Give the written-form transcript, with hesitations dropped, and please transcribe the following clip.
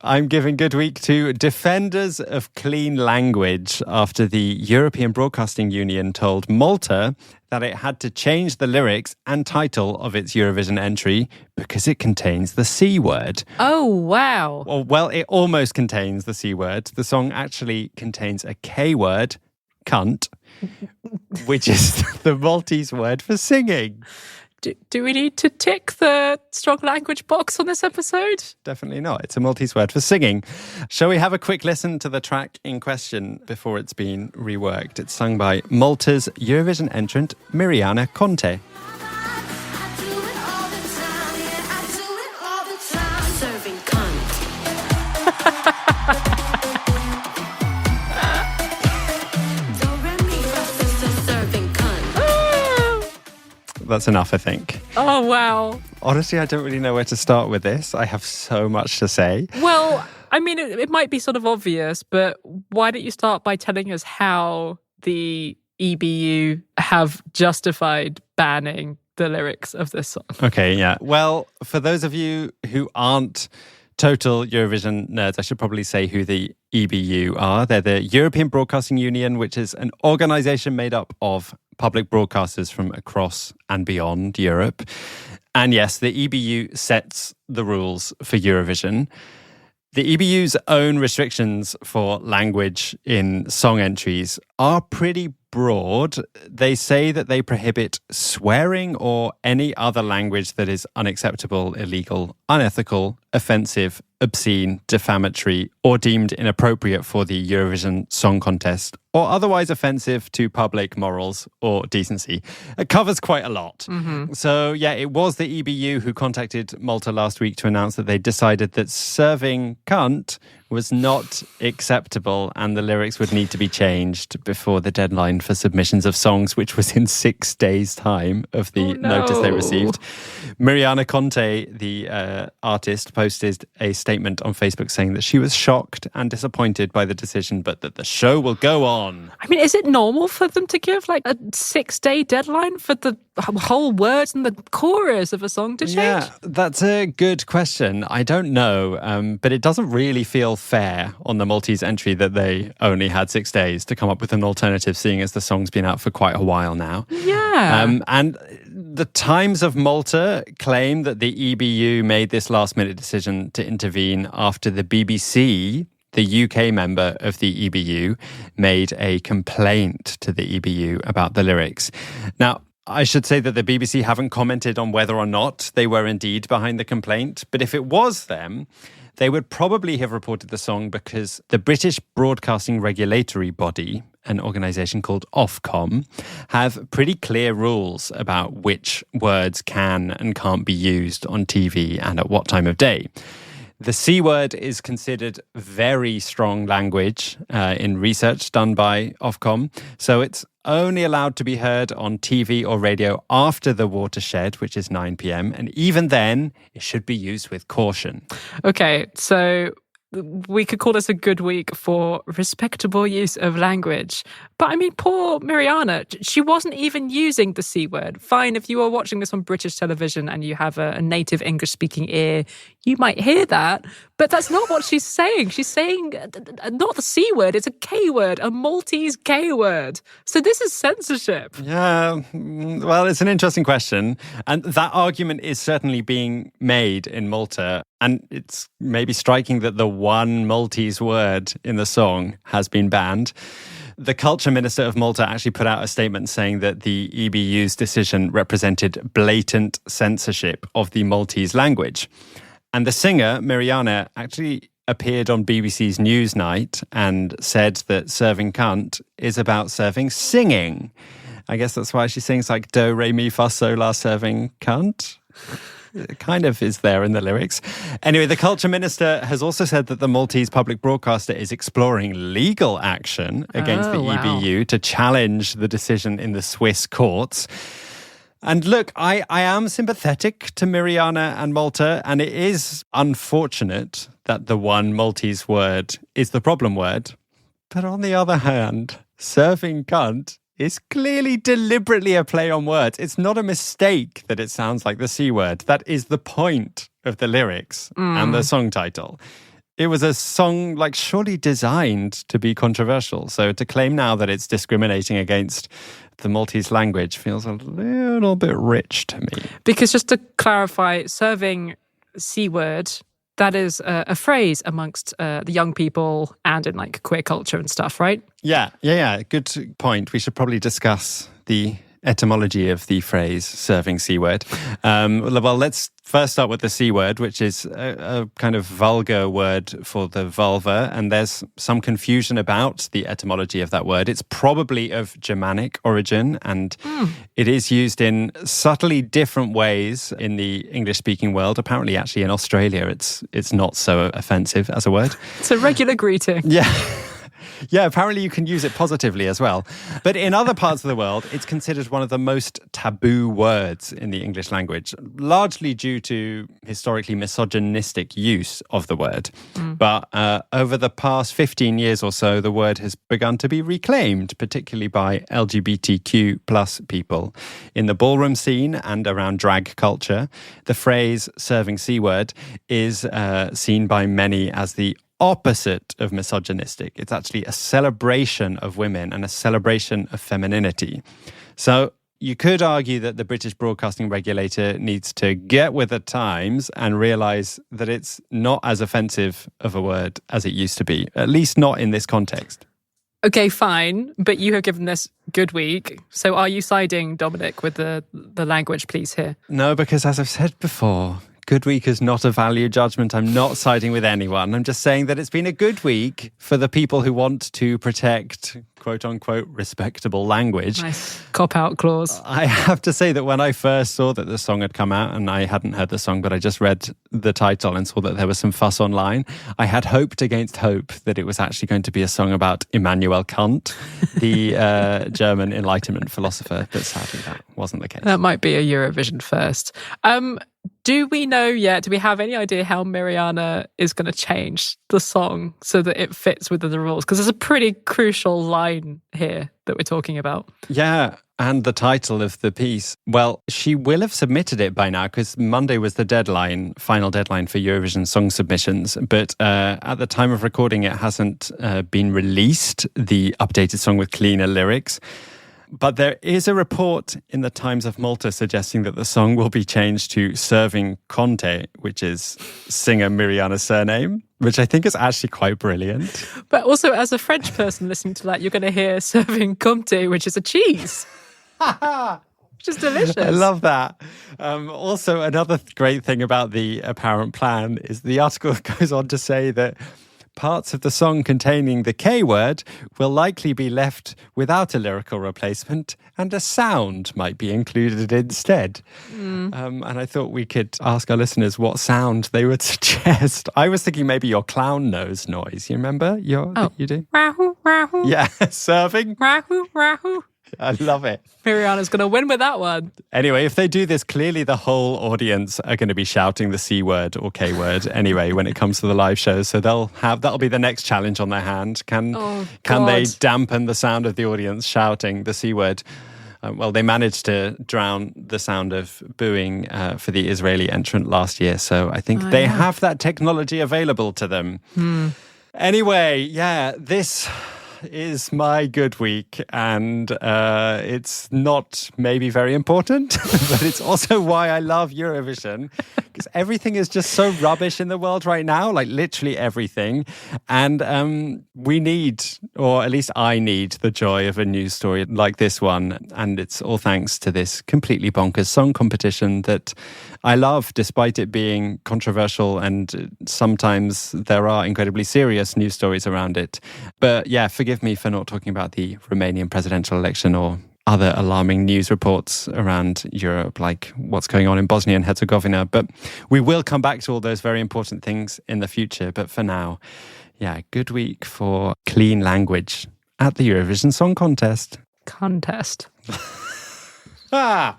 I'm giving good week to defenders of clean language after the European Broadcasting Union told Malta that it had to change the lyrics and title of its Eurovision entry because it contains the C word. Oh, wow. Well, it almost contains the C word. The song actually contains a K word, kant, which is the Maltese word for singing. Do we need to tick the strong language box on this episode? Definitely not. It's a Maltese word for singing. Shall we have a quick listen to the track in question before it's been reworked? It's sung by Malta's Eurovision entrant Mirjana Conte. That's enough, I think. Oh, wow. Honestly, I don't really know where to start with this. I have so much to say. Well, I mean, it might be sort of obvious, but why don't you start by telling us how the EBU have justified banning the lyrics of this song? Okay, yeah. Well, for those of you who aren't total Eurovision nerds, I should probably say who the EBU are. They're the European Broadcasting Union, which is an organisation made up of public broadcasters from across and beyond Europe. And yes, the EBU sets the rules for Eurovision. The EBU's own restrictions for language in song entries are pretty broad. They say that they prohibit swearing or any other language that is unacceptable, illegal, unethical, offensive, obscene, defamatory, or deemed inappropriate for the Eurovision Song Contest, or otherwise offensive to public morals or decency. It covers quite a lot. Mm-hmm. So, yeah, it was the EBU who contacted Malta last week to announce that they decided that serving kant was not acceptable and the lyrics would need to be changed before the deadline for submissions of songs, which was in 6 days' time of the notice they received. Mirjana Conte, the artist, posted a statement on Facebook saying that she was shocked and disappointed by the decision, but that the show will go on. I mean, is it normal for them to give like a 6-day deadline for the whole words and the chorus of a song to change? Yeah, that's a good question. I don't know, but it doesn't really feel fair on the Maltese entry that they only had 6 days to come up with an alternative, seeing as the song's been out for quite a while now. Yeah. And the Times of Malta claim that the EBU made this last-minute decision to intervene after the BBC, the UK member of the EBU, made a complaint to the EBU about the lyrics. Now, I should say that the BBC haven't commented on whether or not they were indeed behind the complaint, but if it was them, they would probably have reported the song because the British Broadcasting Regulatory Body, an organisation called Ofcom, have pretty clear rules about which words can and can't be used on TV and at what time of day. The C word is considered very strong language in research done by Ofcom, so it's only allowed to be heard on TV or radio after the watershed, which is 9 p.m, and even then, it should be used with caution. Okay, so we could call this a good week for respectable use of language. But I mean, poor Mirjana, she wasn't even using the C word. Fine, if you are watching this on British television and you have a native English-speaking ear, you might hear that. But that's not what she's saying. She's saying not the C word, it's a K word, a Maltese K word. So this is censorship. Yeah, well, it's an interesting question. And that argument is certainly being made in Malta. And it's maybe striking that the one Maltese word in the song has been banned. The culture minister of Malta actually put out a statement saying that the EBU's decision represented blatant censorship of the Maltese language. And the singer, Mirjana, actually appeared on BBC's Newsnight and said that serving kant is about serving singing. I guess that's why she sings like do, re, mi, fa, sol, la, serving kant. It kind of is there in the lyrics. Anyway, the culture minister has also said that the Maltese public broadcaster is exploring legal action against the EBU to challenge the decision in the Swiss courts. And look, I am sympathetic to Mirjana and Malta, and it is unfortunate that the one Maltese word is the problem word. But on the other hand, serving kant is clearly deliberately a play on words. It's not a mistake that it sounds like the C word. That is the point of the lyrics and the song title. it was a song like surely designed to be controversial. So to claim now that it's discriminating against the Maltese language feels a little bit rich to me. Because just to clarify, serving C word, that is a phrase amongst the young people and in like queer culture and stuff, right? Yeah. Good point. We should probably discuss the etymology of the phrase serving C word. Well, let's first start with the C word, which is a kind of vulgar word for the vulva. And there's some confusion about the etymology of that word. It's probably of Germanic origin, and it is used in subtly different ways in the English-speaking world. Apparently, actually, in Australia, it's not so offensive as a word. It's a regular greeting. Yeah. Yeah, apparently you can use it positively as well. But in other parts of the world, it's considered one of the most taboo words in the English language, largely due to historically misogynistic use of the word. But over the past 15 years or so, the word has begun to be reclaimed, particularly by LGBTQ plus people. In the ballroom scene and around drag culture, the phrase serving C word is seen by many as the opposite of misogynistic. It's actually a celebration of women and a celebration of femininity. So you could argue that the British Broadcasting Regulator needs to get with the times and realise that it's not as offensive of a word as it used to be, at least not in this context. Okay, fine, but you have given this good week. So are you siding, Dominic, with the language police here? No, because as I've said before, good week is not a value judgment. I'm not siding with anyone. I'm just saying that it's been a good week for the people who want to protect, quote unquote, respectable language. Nice cop-out clause. I have to say that when I first saw that the song had come out, and I hadn't heard the song, but I just read the title and saw that there was some fuss online, I had hoped against hope that it was actually going to be a song about Immanuel Kant, the German Enlightenment philosopher, but sadly that wasn't the case. That might be a Eurovision first. Do we know yet, do we have any idea how Mariana is going to change the song so that it fits within the rules? Because there's a pretty crucial line here that we're talking about. Yeah, and the title of the piece. Well, she will have submitted it by now because Monday was the final deadline for Eurovision song submissions. But at the time of recording, it hasn't been released, the updated song with cleaner lyrics. But there is a report in the Times of Malta suggesting that the song will be changed to Serving Conte, which is singer Mariana's surname, which I think is actually quite brilliant. But also, as a French person listening to that, you're going to hear Serving Comte, which is a cheese. Which is delicious. I love that. Also, another great thing about the apparent plan is the article goes on to say that parts of the song containing the K word will likely be left without a lyrical replacement and a sound might be included instead. And I thought we could ask our listeners what sound they would suggest. I was thinking maybe your clown nose noise. You remember? You do? Rahoo, rahoo. Yeah, serving. Rahoo, rahoo. I love it. Mariana's going to win with that one. Anyway, if they do this, clearly the whole audience are going to be shouting the C word or K word anyway when it comes to the live shows. So that'll be the next challenge on their hand. Can they dampen the sound of the audience shouting the C word? Well, they managed to drown the sound of booing for the Israeli entrant last year. So I think they have that technology available to them. Anyway, yeah, this is my good week, and it's not maybe very important, but it's also why I love Eurovision, because everything is just so rubbish in the world right now, like literally everything. And we need, or at least I need, the joy of a news story like this one. And it's all thanks to this completely bonkers song competition that I love, despite it being controversial, and sometimes there are incredibly serious news stories around it. But yeah, forgive me for not talking about the Romanian presidential election or other alarming news reports around Europe, like what's going on in Bosnia and Herzegovina. But we will come back to all those very important things in the future. But for now, yeah, good week for clean language at the Eurovision Song Contest. Contest. Ah!